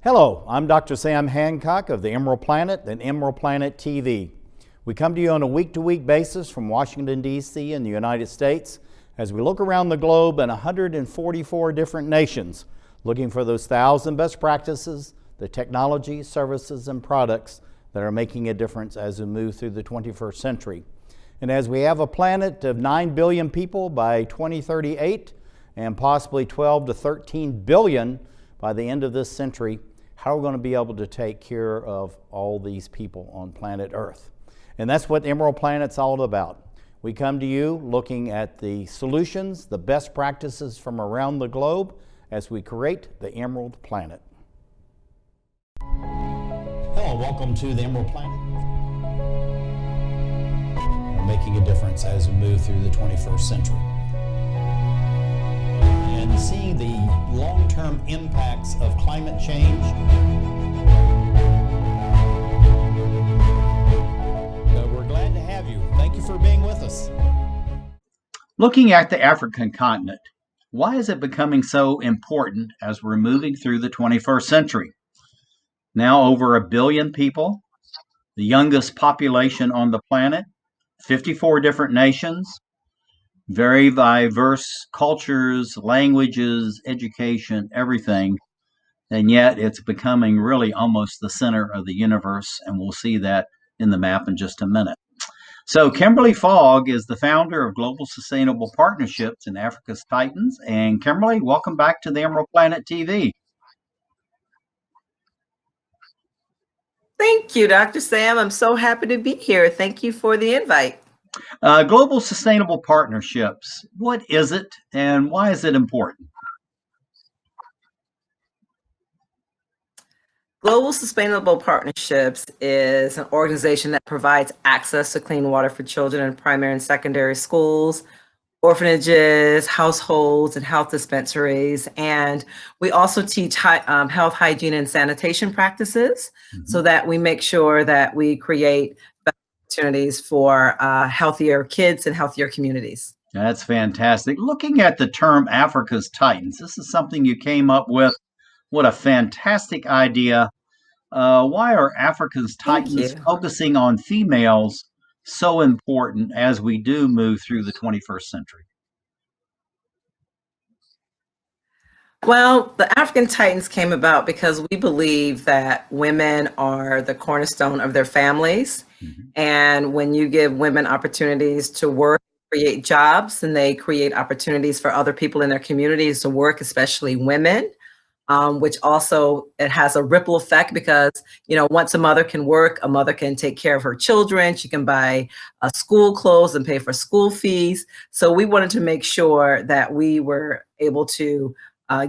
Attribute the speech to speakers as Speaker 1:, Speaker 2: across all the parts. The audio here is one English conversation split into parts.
Speaker 1: Hello, I'm Dr. Sam Hancock of the Emerald Planet and Emerald Planet TV. We come to you on a week-to-week basis from Washington, D.C. in the United States as we look around the globe in 144 different nations, looking for those 1,000 best practices, the technology, services, and products that are making a difference as we move through the 21st century. And as we have a planet of 9 billion people by 2038 and possibly 12 to 13 billion by the end of this century, how are we going to be able to take care of all these people on planet Earth? And that's what Emerald Planet's all about. We come to you looking at the solutions, the best practices from around the globe as we create the Emerald Planet. Hello, welcome to the Emerald Planet. We're making a difference as we move through the 21st century. And seeing the long-term impacts of climate change. We're glad to have you. Thank you for being with us.
Speaker 2: Looking at the African continent, why is it becoming so important as we're moving through the 21st century? Now over 1 billion people, the youngest population on the planet, 54 different nations, very diverse cultures, languages, education, everything. And yet it's becoming really almost the center of the universe, and we'll see that in the map in just a minute. So Kimberly Fogg is the founder of Global Sustainable Partnerships in Africa's Titans. And Kimberly, welcome back to the Emerald Planet TV.
Speaker 3: Thank you, Dr. Sam. I'm so happy to be here. Thank you for the invite.
Speaker 2: Global Sustainable Partnerships, what is it and why is it important?
Speaker 3: Global Sustainable Partnerships is an organization that provides access to clean water for children in primary and secondary schools, orphanages, households, and health dispensaries. And we also teach health, hygiene, and sanitation practices so that we make sure that we create opportunities for healthier kids and healthier communities.
Speaker 2: That's fantastic. Looking at the term Africa's Titans, this is something you came up with. What a fantastic idea. Why are Africa's Titans focusing on females so important as we do move through the 21st century?
Speaker 3: Well, the African Titans came about because we believe that women are the cornerstone of their families. And when you give women opportunities to work, create jobs, and they create opportunities for other people in their communities to work, especially women, which also it has a ripple effect because, you know, once a mother can work, a mother can take care of her children. She can buy school clothes and pay for school fees. So we wanted to make sure that we were able to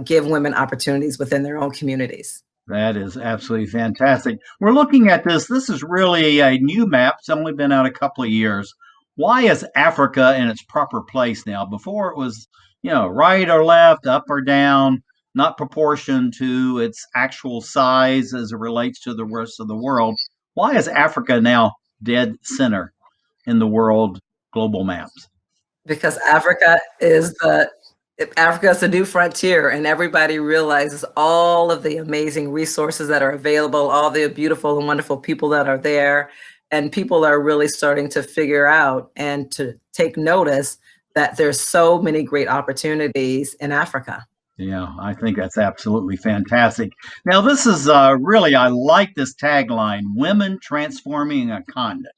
Speaker 3: give women opportunities within their own communities.
Speaker 2: That is absolutely fantastic. We're looking at this. This is really a new map. It's only been out a couple of years. Why is Africa in its proper place now? Before it was, you know, right or left, up or down, not proportion to its actual size as it relates to the rest of the world. Why is Africa now dead center in the world global maps?
Speaker 3: Because Africa is the new frontier, and everybody realizes all of the amazing resources that are available, all the beautiful and wonderful people that are there, and people are really starting to figure out and to take notice that there's so many great opportunities in Africa.
Speaker 2: Yeah, I think that's absolutely fantastic. Now, this is really, I like this tagline, Women Transforming a Continent.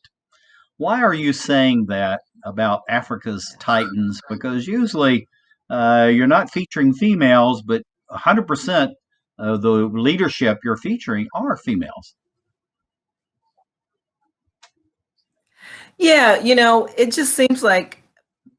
Speaker 2: Why are you saying that about Africa's Titans? Because usually you're not featuring females, but 100% of the leadership you're featuring are females.
Speaker 3: Yeah, you know, it just seems like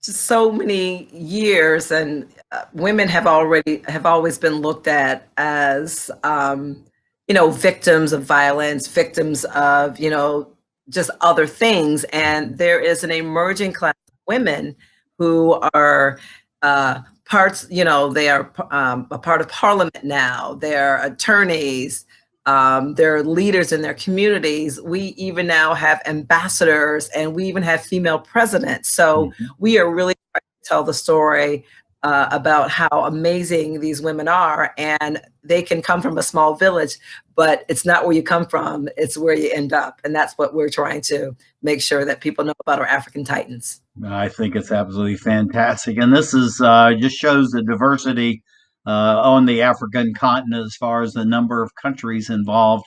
Speaker 3: just so many years, and women have always been looked at as, you know, victims of violence, victims of, you know, just other things. And there is an emerging class of women who are parts, you know, they are a part of parliament now. They're attorneys. They're leaders in their communities. We even now have ambassadors, and we even have female presidents. So we are really trying to tell the story about how amazing these women are, and they can come from a small village, but it's not where you come from, it's where you end up. And that's what we're trying to make sure that people know about our African Titans.
Speaker 2: I think it's absolutely fantastic. And this is just shows the diversity on the African continent as far as the number of countries involved.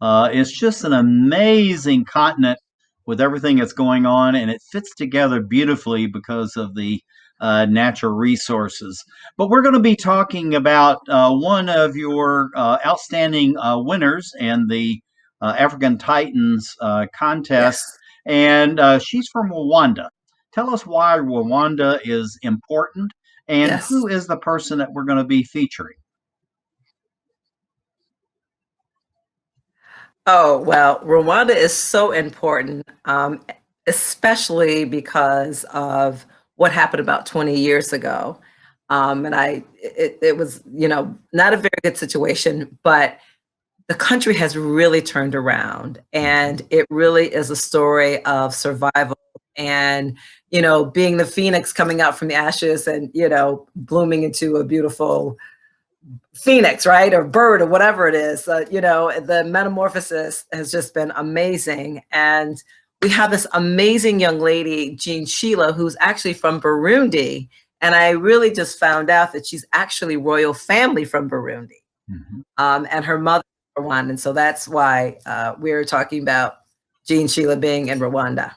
Speaker 2: It's just an amazing continent with everything that's going on, and it fits together beautifully because of the natural resources. But we're going to be talking about one of your outstanding winners in the African Titans contest,
Speaker 3: Yes.
Speaker 2: and she's from Rwanda. Tell us why Rwanda is important and
Speaker 3: Yes.
Speaker 2: who is the person that we're going to be featuring.
Speaker 3: Oh, well, Rwanda is so important, especially because of what happened about 20 years ago. And it was, not a very good situation, but the country has really turned around, and it really is a story of survival and, being the phoenix coming out from the ashes and, blooming into a beautiful phoenix, right? Or bird or whatever it is. The metamorphosis has just been amazing. And we have this amazing young lady, Sheila, who's actually from Burundi. And I really just found out that she's actually royal family from Burundi. And her mother is Rwanda. And so that's why we're talking about Sheila being in Rwanda.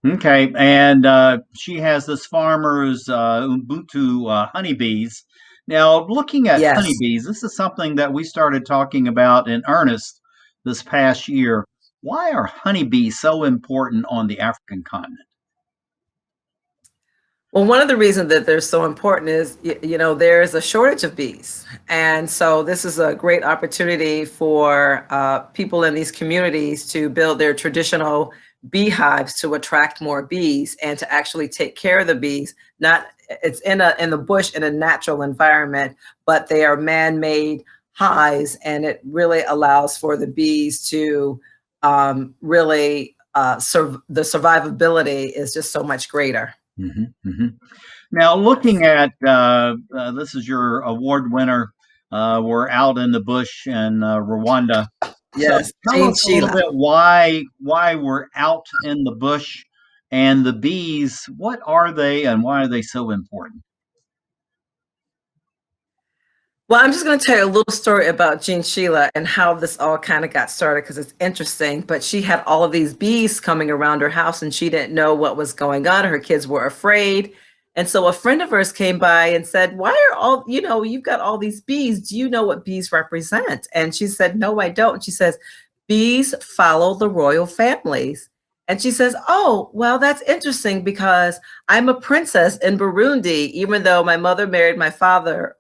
Speaker 2: Okay, and she has this farmer's Ubuntu honeybees. Now, looking at
Speaker 3: Yes.
Speaker 2: honeybees, this is something that we started talking about in earnest this past year. Why are honeybees so important on the African continent?
Speaker 3: Well, one of the reasons that they're so important is, there is a shortage of bees. And so this is a great opportunity for people in these communities to build their traditional beehives to attract more bees and to actually take care of the bees. It's in the bush in a natural environment, but they are man-made hives, and it really allows for the bees to really the survivability is just so much greater.
Speaker 2: Now, looking at this is your award winner. We're out in the bush in Rwanda.
Speaker 3: Yes,
Speaker 2: So tell us a little
Speaker 3: Sheila.
Speaker 2: bit why we're out in the bush and the bees. What are they and why are they so important?
Speaker 3: Well, I'm just going to tell you a little story about Sheila and how this all kind of got started, because it's interesting. But she had all of these bees coming around her house, and she didn't know what was going on. Her kids were afraid. And so a friend of hers came by and said, "Why are you've got all these bees. Do you know what bees represent?" And she said, "No, I don't." And she says, "Bees follow the royal families." And she says, "Oh, well, that's interesting, because I'm a princess in Burundi, even though my mother married my father,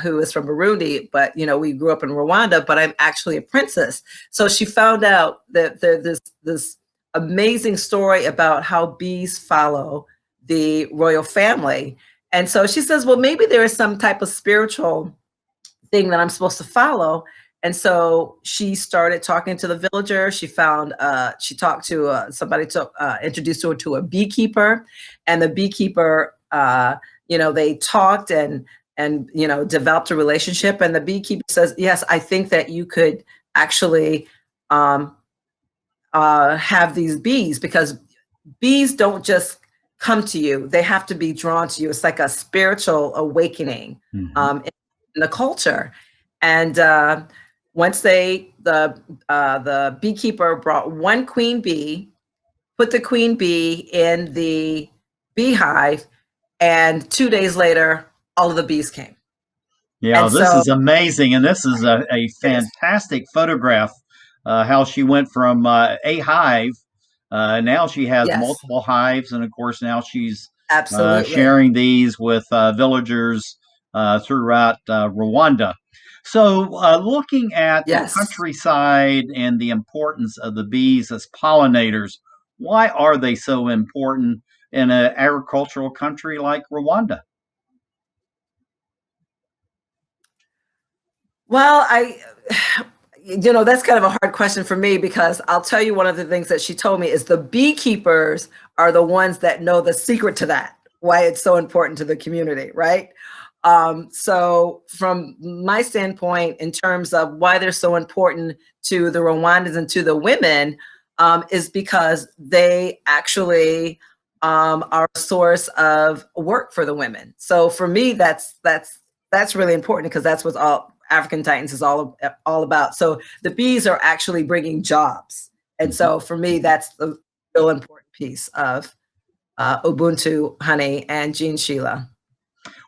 Speaker 3: who is from Burundi, but we grew up in Rwanda, but I'm actually a princess." So she found out that there's this amazing story about how bees follow the royal family. And so she says, well, maybe there is some type of spiritual thing that I'm supposed to follow. And so she started talking to the villager. She talked to somebody introduced her to a beekeeper, and the beekeeper, they talked and developed a relationship. And the beekeeper says, "Yes, I think that you could actually have these bees, because bees don't just come to you; they have to be drawn to you. It's like a spiritual awakening in the culture." And once the beekeeper brought one queen bee, put the queen bee in the beehive, and 2 days later, all of the bees came.
Speaker 2: Yeah,
Speaker 3: And
Speaker 2: this
Speaker 3: so,
Speaker 2: is amazing, and this is a
Speaker 3: yes,
Speaker 2: fantastic photograph. How she went from a hive, now she has
Speaker 3: yes,
Speaker 2: multiple hives, and of course now she's
Speaker 3: absolutely.
Speaker 2: sharing these with villagers throughout Rwanda. So, looking at the
Speaker 3: Yes.
Speaker 2: countryside and the importance of the bees as pollinators, why are they so important in an agricultural country like Rwanda?
Speaker 3: Well, that's kind of a hard question for me, because I'll tell you, one of the things that she told me is the beekeepers are the ones that know the secret to that. why it's so important to the community, right? So from my standpoint, in terms of why they're so important to the Rwandans and to the women, is because they actually are a source of work for the women. So for me, that's really important, because that's what all African Titans is all about. So the bees are actually bringing jobs, and so for me, that's the real important piece of Ubuntu Honey and Jeanne, Sheila.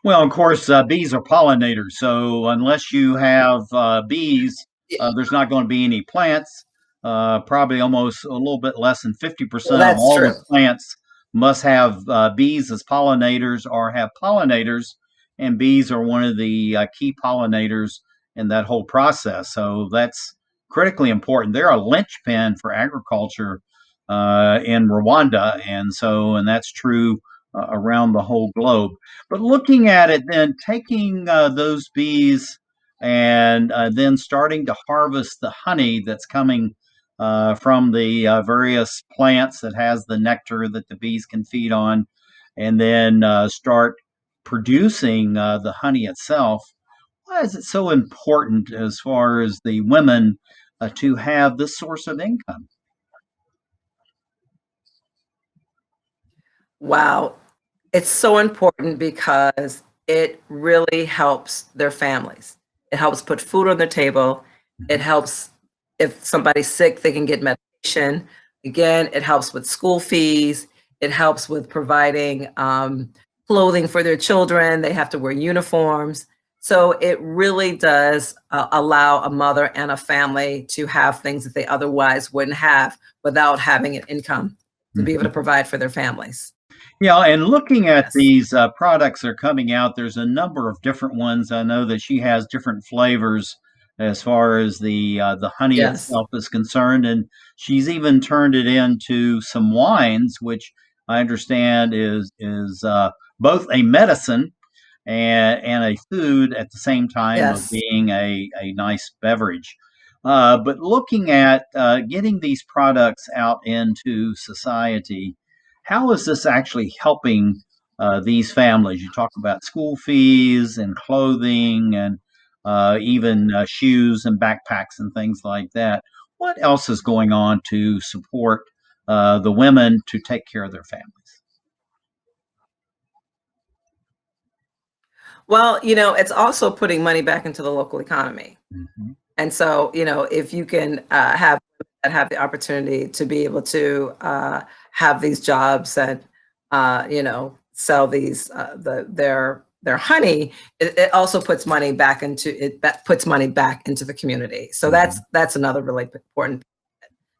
Speaker 2: Well, of course, bees are pollinators. So unless you have bees, there's not going to be any plants. Probably almost a little bit less than 50%
Speaker 3: Well,
Speaker 2: of
Speaker 3: that's
Speaker 2: all
Speaker 3: true.
Speaker 2: the plants must have bees as pollinators or have pollinators. And bees are one of the key pollinators in that whole process. So that's critically important. They're a linchpin for agriculture in Rwanda. And that's true around the whole globe. But looking at it, then taking those bees and then starting to harvest the honey that's coming from the various plants that has the nectar that the bees can feed on, and then start producing the honey itself. Why is it so important as far as the women to have this source of income?
Speaker 3: Wow. It's so important because it really helps their families. It helps put food on their table. It helps, if somebody's sick, they can get medication. Again, it helps with school fees. It helps with providing clothing for their children. They have to wear uniforms. So it really does allow a mother and a family to have things that they otherwise wouldn't have without having an income to be able to provide for their families.
Speaker 2: Yeah, and looking at
Speaker 3: Yes.
Speaker 2: these products that are coming out, there's a number of different ones. I know that she has different flavors as far as the honey
Speaker 3: Yes.
Speaker 2: itself is concerned, and she's even turned it into some wines, which I understand is both a medicine and a food at the same time of
Speaker 3: Yes.
Speaker 2: being a nice beverage. But looking at getting these products out into society, how is this actually helping these families? You talk about school fees and clothing and even shoes and backpacks and things like that. What else is going on to support the women to take care of their families?
Speaker 3: Well, it's also putting money back into the local economy.
Speaker 2: Mhm.
Speaker 3: And so, if you can have that have the opportunity to be able to have these jobs and sell these their honey, it also puts money back into it. That puts money back into the community. So
Speaker 2: Mhm.
Speaker 3: that's another really important.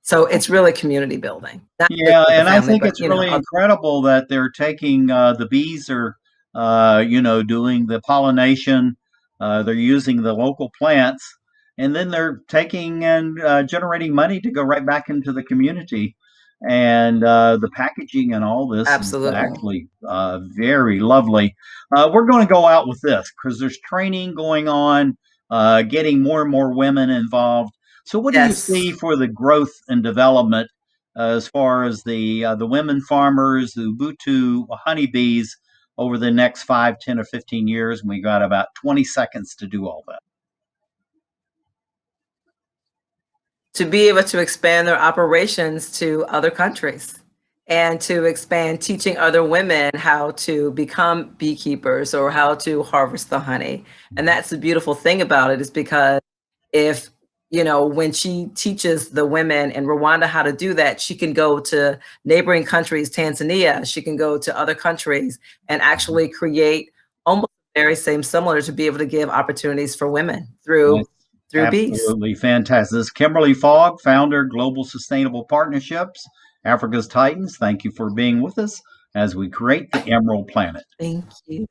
Speaker 3: So it's really community building, not just
Speaker 2: Yeah,
Speaker 3: with the
Speaker 2: and I
Speaker 3: family,
Speaker 2: think
Speaker 3: but
Speaker 2: it's really incredible that they're taking the bees are, doing the pollination. They're using the local plants, and then they're taking and generating money to go right back into the community. And the packaging and all this is
Speaker 3: absolutely.
Speaker 2: actually very lovely. We're going to go out with this because there's training going on, getting more and more women involved. So, what do you
Speaker 3: Yes.
Speaker 2: see for the growth and development as far as the women farmers, the Ubuntu honeybees over the next 5, 10, or 15 years? And we got about 20 seconds to do all that.
Speaker 3: To be able to expand their operations to other countries and to expand teaching other women how to become beekeepers or how to harvest the honey. And that's the beautiful thing about it, is because if when she teaches the women in Rwanda how to do that, she can go to neighboring countries, Tanzania, she can go to other countries and actually create almost very same similar to be able to give opportunities for women
Speaker 2: That's
Speaker 3: through bees.
Speaker 2: absolutely fantastic. This is Kimberly Fogg, founder, Global Sustainable Partnerships, Africa's Titans. Thank you for being with us as we create the Emerald Planet.
Speaker 3: Thank you.